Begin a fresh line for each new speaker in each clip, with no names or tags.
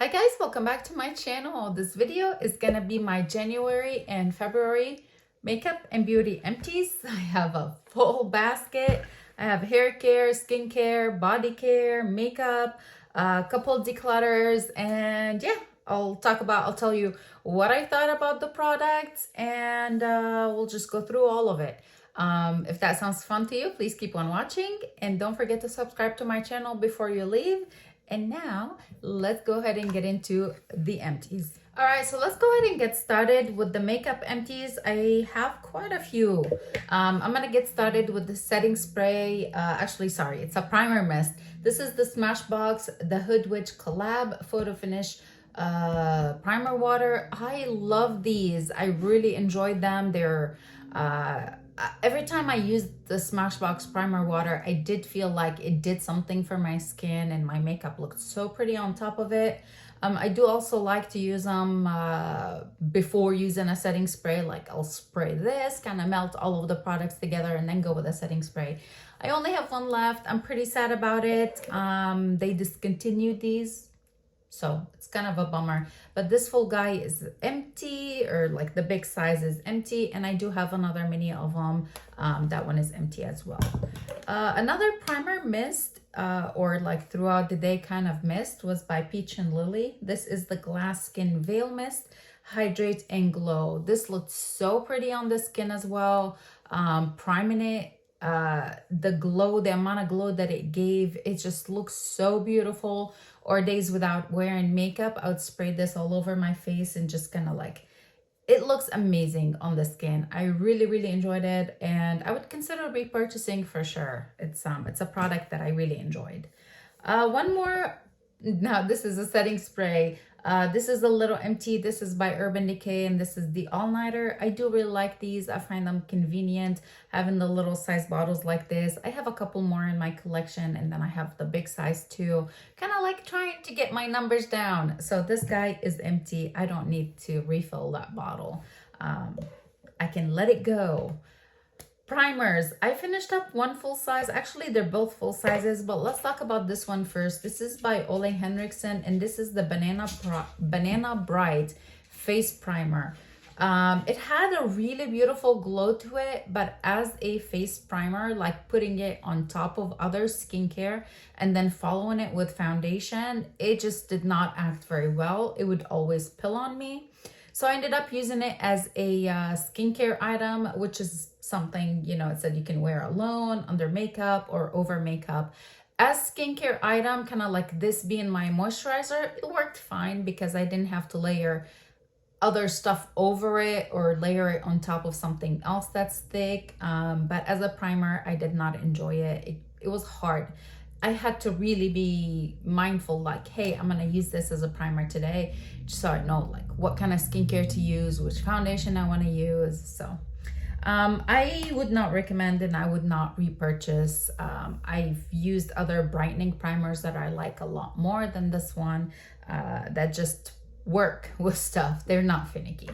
Hi guys, welcome back to my channel. This video is gonna be my January and February makeup and beauty empties. I have a full basket. I have hair care, skincare, body care, makeup, a couple declutters, and yeah, I'll tell you what I thought about the products, and we'll just go through all of it. If that sounds fun to you, please keep on watching and don't forget to subscribe to my channel before you leave. And now let's go ahead and get into the empties. All right, so let's go ahead and get started with the makeup empties. I have quite a few. I'm gonna get started with the setting spray. Actually, sorry, it's a primer mist. This is the Smashbox, the Hood Witch Collab Photo Finish primer water. I love these. I really enjoyed them. They're every time I used the Smashbox primer water, I did feel like it did something for my skin and my makeup looked so pretty on top of it. I do also like to use them before using a setting spray. Like I'll spray this, kind of melt all of the products together and then go with a setting spray. I only have one left. I'm pretty sad about it. They discontinued these, so it's kind of a bummer, but this full guy is empty, or like the big size is empty, and I do have another mini of them. That one is empty as well. Another primer mist or like throughout the day kind of mist was by Peach and Lily. This is the Glass Skin Veil Mist, Hydrate and Glow. This looks so pretty on the skin as well. Priming it, the glow, the amount of glow that it gave, it just looks so beautiful. Or days without wearing makeup, I would spray this all over my face and just kind of like, it looks amazing on the skin. I really enjoyed it, and I would consider repurchasing for sure. It's a product that I really enjoyed. One more. Now this is a setting spray. This is a little empty. This is by Urban Decay, and this is the all-nighter. I do really like these. I find them convenient, having the little size bottles like this. I have a couple more in my collection, and then I have the big size too. Kind of like trying to get my numbers down. So this guy is empty. I don't need to refill that bottle. I can let it go. Primers. I finished up one full size. Actually, they're both full sizes, but let's talk about this one first. This is by Ole Henriksen, and this is the Banana Bright Face Primer. It had a really beautiful glow to it, but as a face primer, like putting it on top of other skincare and then following it with foundation, it just did not act very well. It would always pill on me. So I ended up using it as a skincare item, which is something, you know, it said you can wear alone, under makeup, or over makeup. As skincare item, kind of like this being my moisturizer, it worked fine because I didn't have to layer other stuff over it or layer it on top of something else that's thick. But as a primer, I did not enjoy it. It was hard. I had to really be mindful, like, hey, I'm gonna use this as a primer today, so I know like what kind of skincare to use, which foundation I want to use. So I would not recommend, and I would not repurchase. I've used other brightening primers that I like a lot more than this one, that just work with stuff. They're not finicky.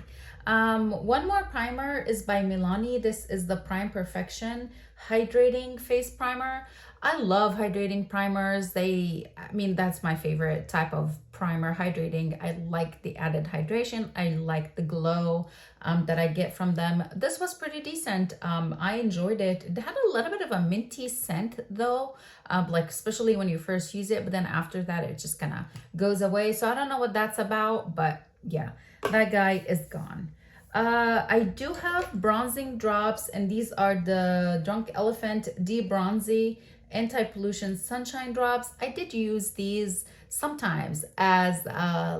One more primer is by Milani. This is the Prime Perfection Hydrating Face Primer. I love hydrating primers. I mean, that's my favorite type of primer, hydrating. I like the added hydration. I like the glow that I get from them. This was pretty decent. I enjoyed it. It had a little bit of a minty scent though, like especially when you first use it, but then after that, it just kind of goes away. So I don't know what that's about, but yeah, that guy is gone. I do have bronzing drops, and these are the Drunk Elephant De-Bronzy Anti-Pollution Sunshine Drops. I did use these sometimes as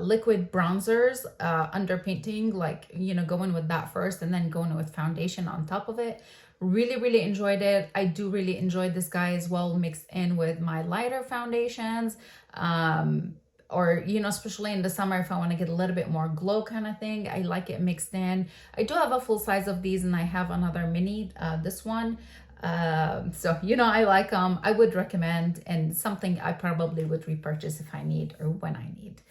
liquid bronzers under painting, like, you know, going with that first and then going with foundation on top of it. Really enjoyed it. I do really enjoy this guy as well, mixed in with my lighter foundations. Or, you know, especially in the summer, if I want to get a little bit more glow kind of thing, I like it mixed in. I do have a full size of these, and I have another mini, this one. So, you know, I like them. I would recommend, and something I probably would repurchase if I need or when I need.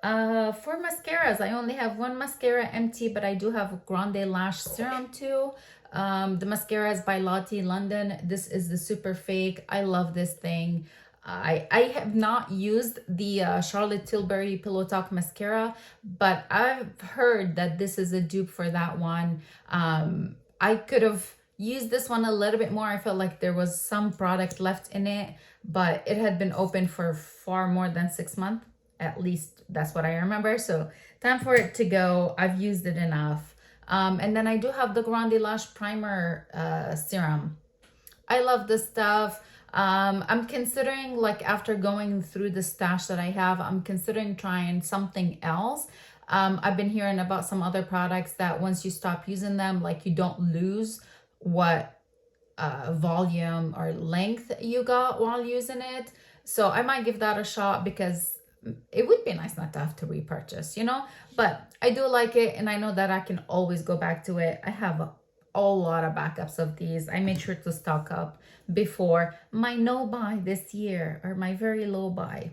For mascaras, I only have one mascara empty, but I do have Grande Lash Serum too. The mascara is by Lottie London. This is the Super Fake. I love this thing. I have not used the Charlotte Tilbury Pillow Talk mascara, but I've heard that this is a dupe for that one. I could have used this one a little bit more. I felt like there was some product left in it, but it had been open for far more than 6 months. At least that's what I remember. So time for it to go. I've used it enough. And then I do have the Grande Lash Primer serum. I love this stuff. I'm considering, like, after going through the stash that I have, I'm considering trying something else. I've been hearing about some other products that once you stop using them, like, you don't lose what volume or length you got while using it. So I might give that a shot because it would be nice not to have to repurchase, you know? But I do like it, and I know that I can always go back to it. I have a lot of backups of these. I made sure to stock up before my no buy this year, or my very low buy.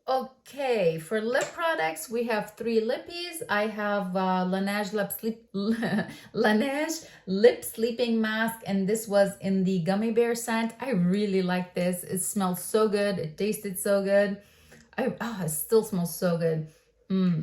Okay, for lip products, we have 3 lippies. I have Laneige Laneige Lip Sleeping Mask, and this was in the gummy bear scent. I really like this. It smells so good. It tasted so good. It still smells so good.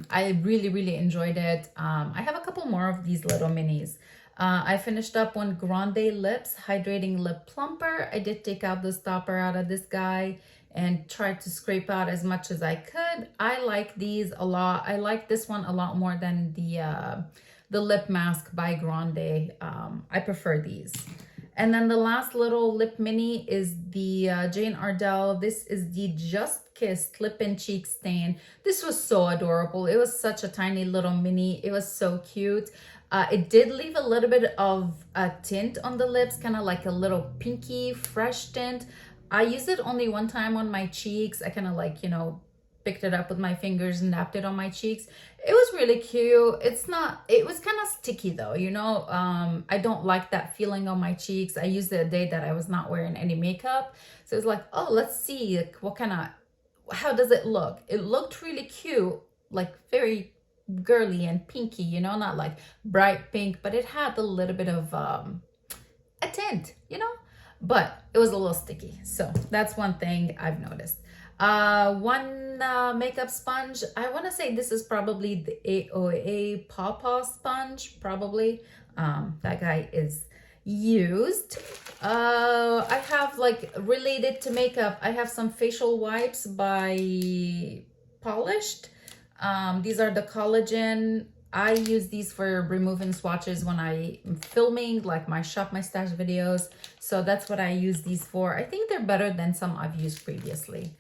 I really enjoyed it. I have a couple more of these little minis. I finished up one Grande Lips Hydrating Lip Plumper. I did take out the stopper out of this guy and tried to scrape out as much as I could. I like these a lot. I like this one a lot more than the lip mask by Grande. I prefer these. And then the last little lip mini is the Jane Ardell. This is the Just Kissed Lip and Cheek Stain. This was so adorable. It was such a tiny little mini. It was so cute. It did leave a little bit of a tint on the lips, kind of like a little pinky fresh tint. I used it only one time on my cheeks. I kind of, like, you know, picked it up with my fingers and napped it on my cheeks. It was really cute. It was kind of sticky though, you know. I don't like that feeling on my cheeks. I used it a day that I was not wearing any makeup. So it's like, oh, let's see, like, how does it look? It looked really cute, like very girly and pinky, you know, not like bright pink, but it had a little bit of a tint, you know, but it was a little sticky. So that's one thing I've noticed. One makeup sponge. I want to say this is probably the AOA Pawpaw sponge, probably. That guy is used. I have, like, related to makeup, I have some facial wipes by Polished. These are the collagen. I use these for removing swatches when I'm filming, like, my Shop My Stash videos. So that's what I use these for. I think they're better than some I've used previously.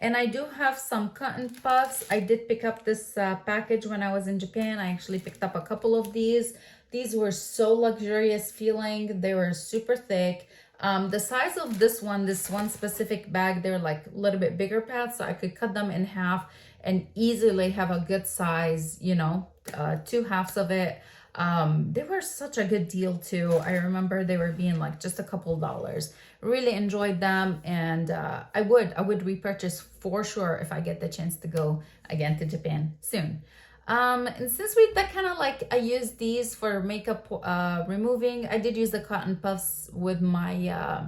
And I do have some cotton puffs. I did pick up this package when I was in Japan. I actually picked up a couple of these. These were so luxurious feeling. They were super thick. The size of this one specific bag, they're like a little bit bigger pads, so I could cut them in half and easily have a good size, you know, 2 halves of it. They were such a good deal too. I remember they were being like just a couple dollars. Really enjoyed them, and I would repurchase for sure if I get the chance to go again to Japan soon. And since that kind of, like, I used these for makeup removing, I did use the cotton puffs with my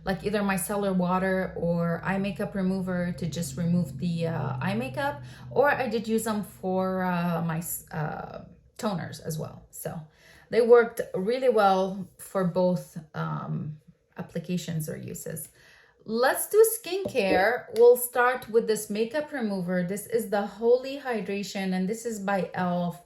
like either micellar water or eye makeup remover to just remove the eye makeup, or I did use them for my toners as well. So they worked really well for both applications or uses. Let's do skincare. We'll start with this makeup remover. This is the Holy Hydration, and this is by e.l.f.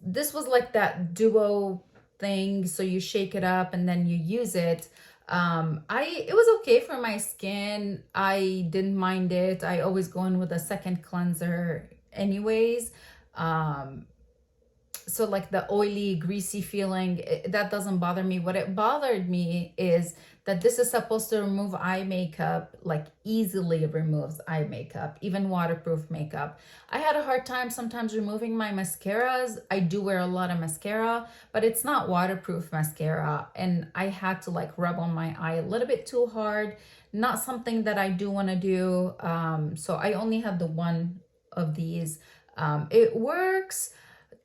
This was like that duo thing, so you shake it up and then you use it. It was okay for my skin. I didn't mind it. I always go in with a second cleanser anyways. So like the oily, greasy feeling, that doesn't bother me. What it bothered me is that this is supposed to remove eye makeup, like easily removes eye makeup, even waterproof makeup. I had a hard time sometimes removing my mascaras. I do wear a lot of mascara, but it's not waterproof mascara. And I had to, like, rub on my eye a little bit too hard. Not something that I do want to do. So I only have the one of these. It works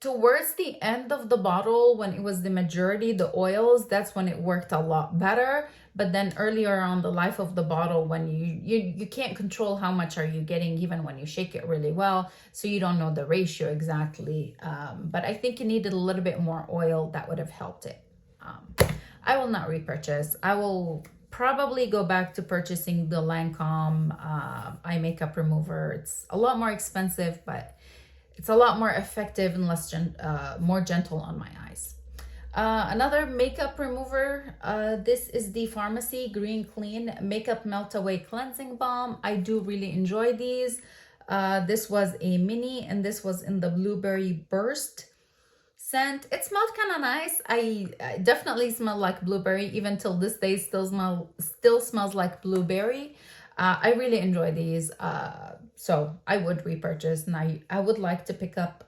Towards the end of the bottle, when it was the majority, the oils, that's when it worked a lot better. But then earlier on the life of the bottle, when you can't control how much are you getting, even when you shake it really well, so you don't know the ratio exactly. But I think you needed a little bit more oil. That would have helped it. I will not repurchase. I will probably go back to purchasing the Lancome eye makeup remover. It's a lot more expensive, but it's a lot more effective and more gentle on my eyes. Another makeup remover, this is the Pharmacy Green Clean Makeup Melt Away Cleansing Balm. I do really enjoy these. This was a mini, and this was in the Blueberry Burst scent. It smelled kind of nice. I definitely smell like blueberry. Even till this day, still smells like blueberry. I really enjoy these, so I would repurchase, and I would like to pick up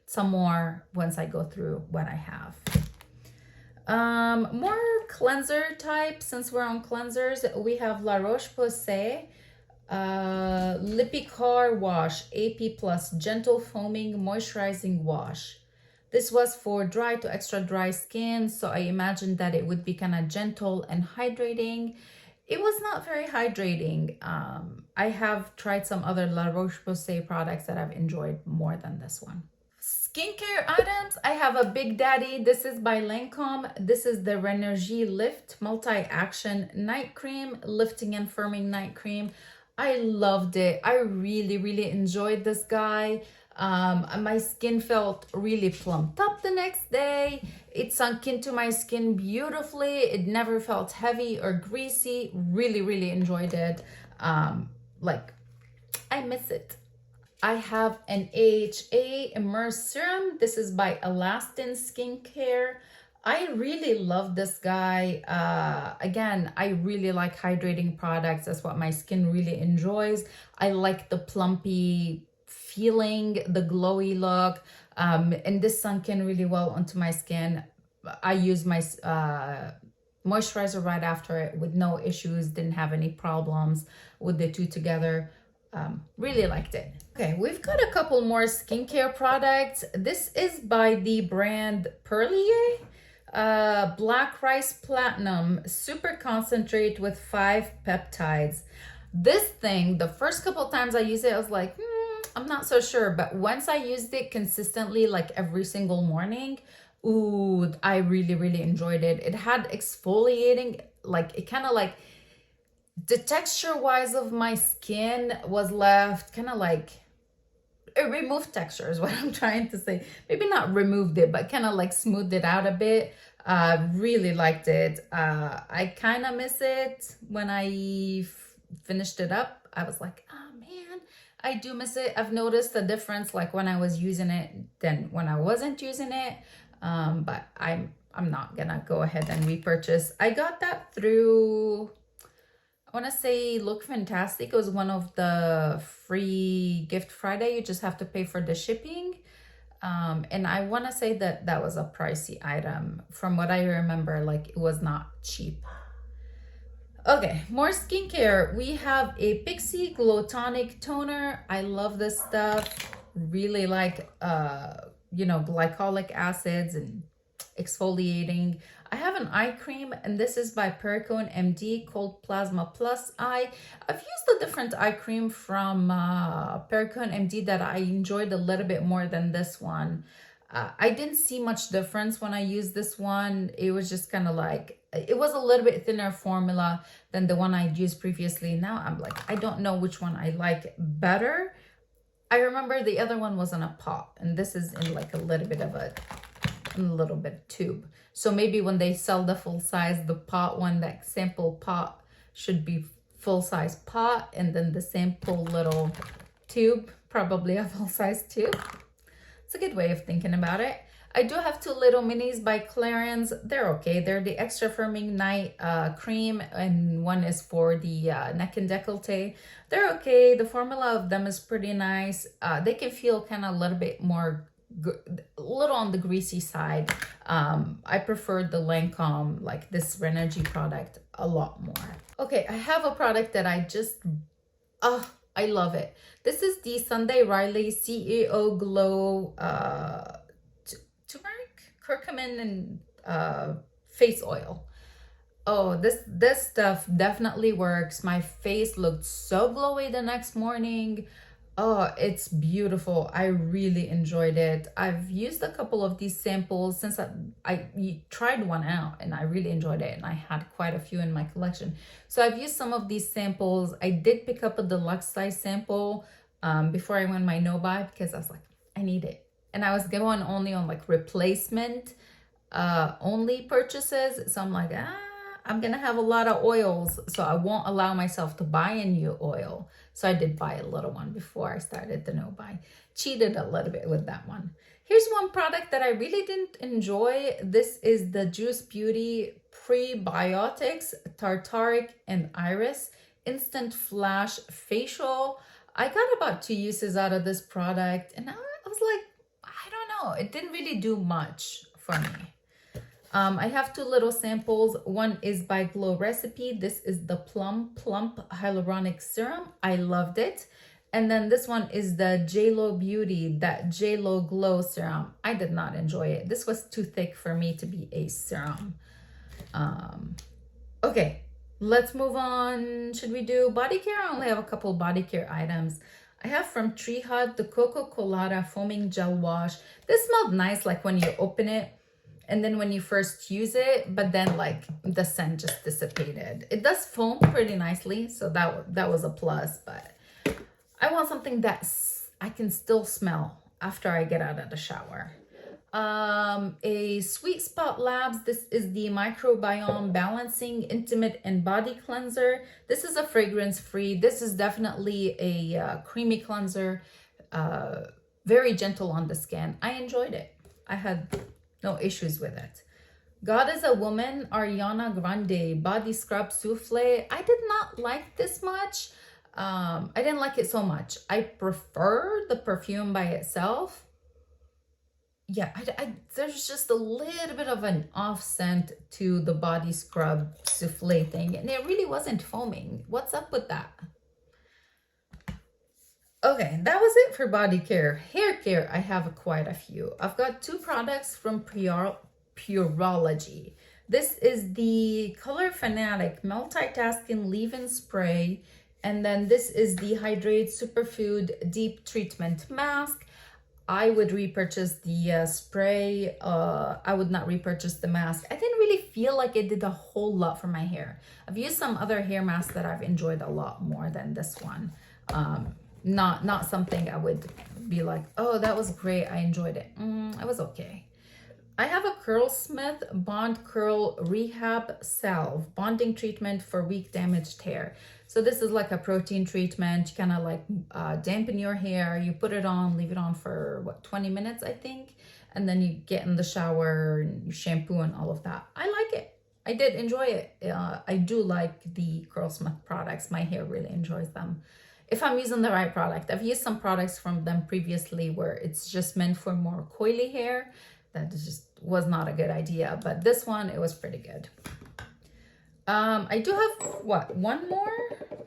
some more once I go through what I have. More cleanser type. Since we're on cleansers, we have La Roche-Posay Lippy Car Wash AP Plus Gentle Foaming Moisturizing Wash. This was for dry to extra dry skin, so I imagined that it would be kind of gentle and hydrating. It was not very hydrating. I have tried some other La Roche-Posay products that I've enjoyed more than this one. Skincare items, I have a Big Daddy. This is by Lancome. This is the Renergie Lift Multi-Action Night Cream, Lifting and Firming Night Cream. I loved it. I really enjoyed this guy. My skin felt really plumped up the next day. It sunk into my skin beautifully. It never felt heavy or greasy. Really enjoyed it. Like, I miss it. I have an AHA Immerse Serum. This is by Elastin Skincare. I really love this guy. Again, I really like hydrating products. That's what my skin really enjoys. I like the plumpy feeling, the glowy look, and this sunk in really well onto my skin. I used my moisturizer right after it with no issues, didn't have any problems with the two together. Really liked it. Okay, we've got a couple more skincare products. This is by the brand Perlier. Black Rice Platinum Super Concentrate with 5 peptides. This thing, the first couple times I used it, I was like, I'm not so sure. But once I used it consistently, like every single morning, ooh, I really enjoyed it. It had exfoliating, like it kind of like, the texture wise of my skin was left kind of like, it removed texture is what I'm trying to say. Maybe not removed it, but kind of like smoothed it out a bit. Really liked it. I kind of miss it when I finished it up. I was like, oh man, I do miss it. I've noticed the difference like when I was using it than when I wasn't using it. But I'm not gonna go ahead and repurchase. I got that through, I want to say Look Fantastic. It was one of the free Gift Friday. You just have to pay for the shipping. And I want to say that that was a pricey item. From what I remember, like it was not cheap. Okay, more skincare. We have a Pixie Glow Tonic Toner. I love this stuff. Really like, glycolic acids and exfoliating. I have an eye cream, and this is by Perfume MD Cold Plasma Plus Eye. I've used a different eye cream from Perfume MD that I enjoyed a little bit more than this one. I didn't see much difference when I used this one. It was just kind of like, it was a little bit thinner formula than the one I'd used previously. Now I'm like, I don't know which one I like better. I remember the other one was in a pot, and this is in like a little bit of a tube. So maybe when they sell the full size, the pot one, that sample pot should be full size pot, and then the sample little tube, probably a full size tube. It's a good way of thinking about it. I do have 2 little minis by Clarins. They're okay. They're the Extra Firming Night Cream, and one is for the neck and décolleté. They're okay. The formula of them is pretty nice. They can feel kind of a little bit more, a little on the greasy side. I prefer the Lancome, like this Renergie product, a lot more. Okay, I have a product that I just, I love it. This is the Sunday Riley CEO Glow curcumin and face oil. Oh, this stuff definitely works. My face looked so glowy the next morning. Oh, it's beautiful. I really enjoyed it. I've used a couple of these samples since I tried one out and I really enjoyed it, and I had quite a few in my collection. So I've used some of these samples. I did pick up a deluxe size sample before I went my no-buy because I was like, I need it. And I was going only on like replacement only purchases. So I'm like, I'm gonna have a lot of oils, so I won't allow myself to buy a new oil. So I did buy a little one before I started the no-buy. Cheated a little bit with that one. Here's one product that I really didn't enjoy. This is the Juice Beauty Prebiotics Tartaric and Iris Instant Flash Facial. I got about 2 uses out of this product, and I was like, I don't know. It didn't really do much for me. I have 2 little samples. One is by Glow Recipe. This is the Plump Hyaluronic Serum. I loved it. And then this one is the JLo Beauty, that JLo Glow Serum. I did not enjoy it. This was too thick for me to be a serum. Okay, let's move on. Should we do body care? I only have a couple body care items. I have from Tree Hut the Coco Colada Foaming Gel Wash. This smelled nice like when you open it. And then when you first use it, but then like the scent just dissipated. It does foam pretty nicely, so that was a plus, but I want something that I can still smell after I get out of the shower. A Sweet Spot Labs, this is the Microbiome Balancing Intimate and Body Cleanser. This is a fragrance-free. This is definitely a creamy cleanser, very gentle on the skin. I enjoyed it. I had no issues with it. God is a Woman, Ariana Grande Body Scrub Souffle. I did not like this much. I didn't like it so much. I prefer the perfume by itself. Yeah, there's just a little bit of an off scent to the body scrub souffle thing, and it really wasn't foaming. What's up with that? Okay, that was it for body care. Hair care, I have quite a few. I've got 2 products from Pureology. This is the Color Fanatic Multitasking Leave-In Spray. And then this is the Hydrate Superfood Deep Treatment Mask. I would repurchase the spray. I would not repurchase the mask. I didn't really feel like it did a whole lot for my hair. I've used some other hair masks that I've enjoyed a lot more than this one. Not something I would be like, oh, that was great, I enjoyed it. It was okay. I have a Curlsmith Bond Curl Rehab Salve Bonding Treatment for Weak Damaged Hair. So this is like a protein treatment. You kind of like dampen your hair. You put it on, leave it on for what, 20 minutes, I think. And then you get in the shower and you shampoo and all of that. I like it. I did enjoy it. I do like the Curlsmith products. My hair really enjoys them. If I'm using the right product. I've used some products from them previously where it's just meant for more coily hair. That just was not a good idea, but this one, it was pretty good. I do have, one more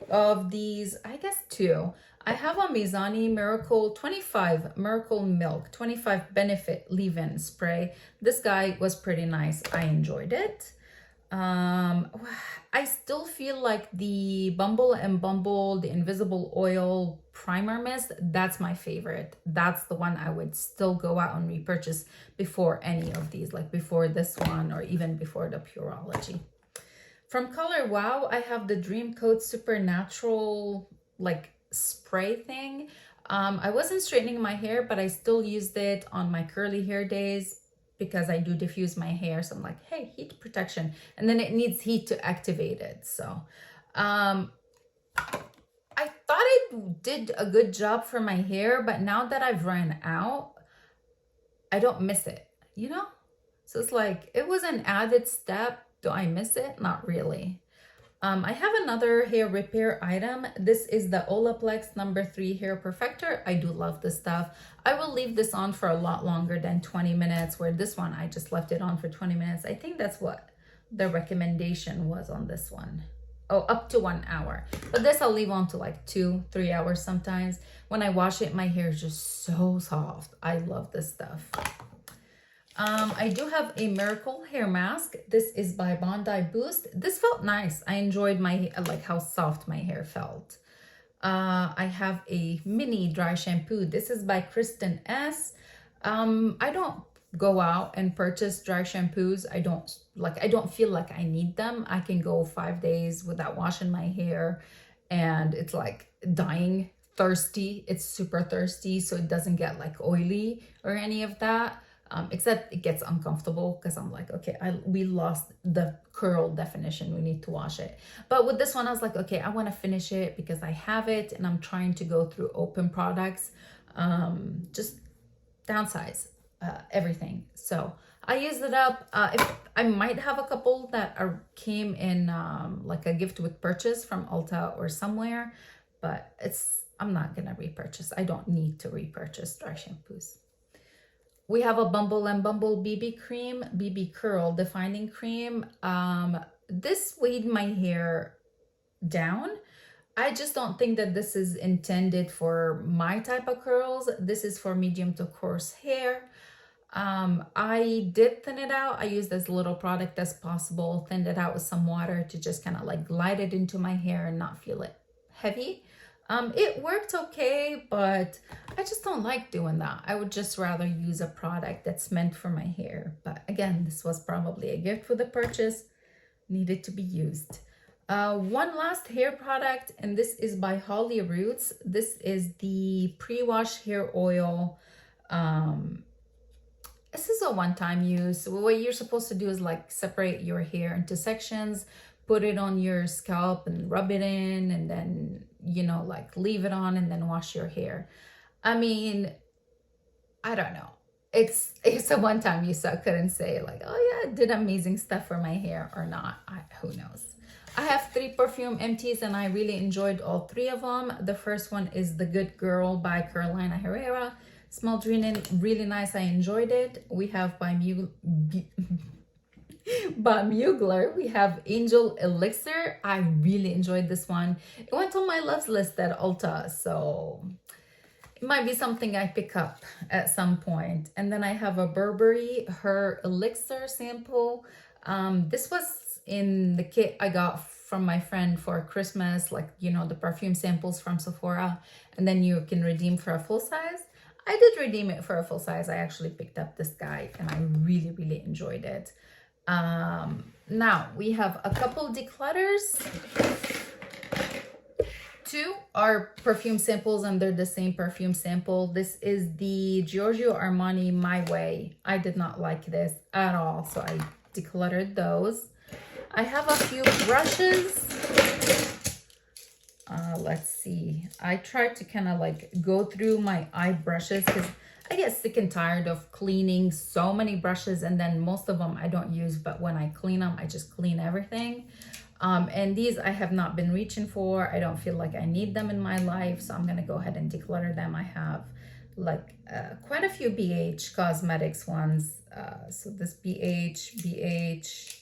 of these, I guess 2. I have a Mizani Miracle 25 Miracle Milk 25 Benefit Leave-In Spray. This guy was pretty nice. I enjoyed it. I still feel like the Bumble and Bumble, the Invisible Oil Primer Mist, that's my favorite. That's the one I would still go out and repurchase before any of these, like before this one or even before the Pureology. From Color Wow, I have the Dream Coat Supernatural like spray thing. I wasn't straightening my hair, but I still used it on my curly hair days because I do diffuse my hair. So I'm like, hey, heat protection. And then it needs heat to activate it. So I thought it did a good job for my hair, but now that I've run out, I don't miss it, you know? So it's like, it was an added step. Do I miss it? Not really. I have another hair repair item. This is the Olaplex number 3 Hair Perfector. I do love this stuff. I will leave this on for a lot longer than 20 minutes, where this one, I just left it on for 20 minutes. I think that's what the recommendation was on this one. Oh, up to 1 hour. But this I'll leave on to like 2-3 hours sometimes. When I wash it, my hair is just so soft. I love this stuff. I do have a Miracle hair mask. This is by Bondi Boost. This felt nice. I enjoyed my, like how soft my hair felt. I have a mini dry shampoo. This is by Kristen S. I don't go out and purchase dry shampoos. I don't feel like I need them. I can go 5 days without washing my hair and it's like dying thirsty. It's super thirsty, so it doesn't get like oily or any of that. Except it gets uncomfortable because I'm like, okay, we lost the curl definition. We need to wash it. But with this one, I was like, okay, I want to finish it because I have it and I'm trying to go through open products, just downsize everything. So I used it up. If I might have a couple that came in like a gift with purchase from Ulta or somewhere, but I'm not gonna repurchase. I don't need to repurchase dry shampoos. We have a Bumble and Bumble BB cream, BB curl defining cream. This weighed my hair down. I just don't think that this is intended for my type of curls. This is for medium to coarse hair. I did thin it out. I used as little product as possible, thinned it out with some water to just kind of like glide it into my hair and not feel it heavy. It worked okay, but I just don't like doing that. I would just rather use a product that's meant for my hair. But again, this was probably a gift with a purchase, needed to be used. One last hair product, and this is by Holly Roots. This is the pre-wash hair oil. This is a one-time use. What you're supposed to do is like separate your hair into sections, put it on your scalp and rub it in, and then, you know, like leave it on and then wash your hair. I mean, I don't know. It's a one-time use, so I couldn't say like, oh yeah, it did amazing stuff for my hair or not. Who knows? I have 3 perfume empties and I really enjoyed all 3 of them. The first one is The Good Girl by Carolina Herrera. Smelled really nice. I enjoyed it. We have by Mugler, we have Angel Elixir. I really enjoyed this one. It went on my loves list at Ulta, so it might be something I pick up at some point. And then I have a Burberry Her Elixir sample. This was in the kit I got from my friend for Christmas, like, you know, the perfume samples from Sephora, and then you can redeem for a full size. I did redeem it for a full size. I actually picked up this guy and I really enjoyed it. Now we have a couple declutters. 2 are perfume samples and they're the same perfume sample. This is the Giorgio Armani My Way. I did not like this at all, so I decluttered those. I have a few brushes. Let's see. I tried to kind of like go through my eye brushes because I get sick and tired of cleaning so many brushes, and then most of them I don't use, but when I clean them, I just clean everything. And these I have not been reaching for. I don't feel like I need them in my life, so I'm gonna go ahead and declutter them. I have like quite a few BH Cosmetics ones. So this BH.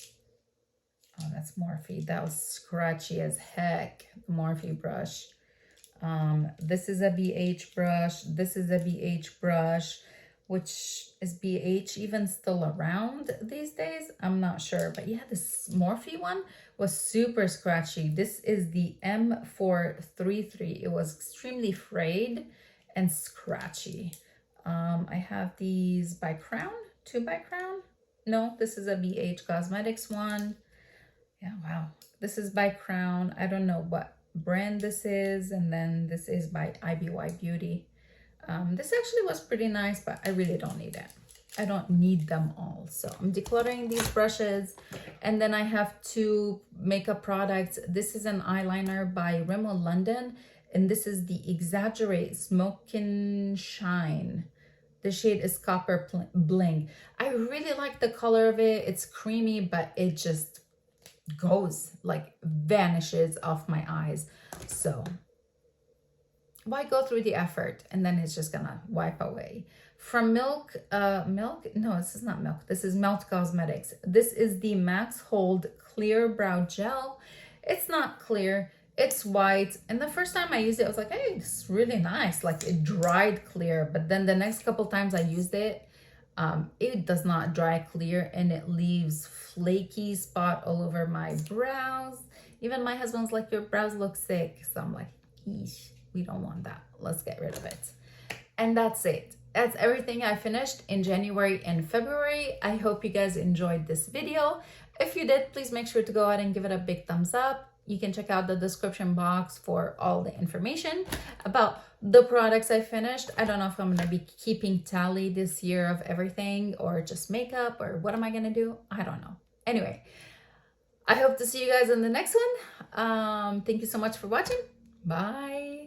Oh, that's Morphe. That was scratchy as heck, the Morphe brush. This is a BH brush. This is a BH brush, which is BH even still around these days? I'm not sure. But yeah, this Morphe one was super scratchy. This is the M433. It was extremely frayed and scratchy. I have these by Crown, 2 by Crown. No, this is a BH Cosmetics one. Yeah, wow. This is by Crown. I don't know what brand this is. And then this is by IBY Beauty. This actually was pretty nice, but I really don't need it. I don't need them all. So I'm decluttering these brushes. And then I have 2 makeup products. This is an eyeliner by Rimmel London. And this is the Exaggerate Smoke and Shine. The shade is Copper Bling. I really like the color of it. It's creamy, but it just goes, like vanishes off my eyes. So why go through the effort and then it's just gonna wipe away. From Milk, no, this is not Milk. This is Melt Cosmetics. This is the Max Hold Clear Brow Gel. It's not clear, it's white. And the first time I used it, I was like, hey, it's really nice. Like it dried clear. But then the next couple times I used it, It does not dry clear, and it leaves flaky spot all over my brows. Even my husband's like, your brows look sick. So I'm like, eesh, we don't want that. Let's get rid of it. And that's it. That's everything I finished in January and February. I hope you guys enjoyed this video. If you did, please make sure to go ahead and give it a big thumbs up. You can check out the description box for all the information about the products I finished. I don't know if I'm going to be keeping tally this year of everything or just makeup, or what am I going to do? I don't know. Anyway, I hope to see you guys in the next one. Thank you so much for watching. Bye.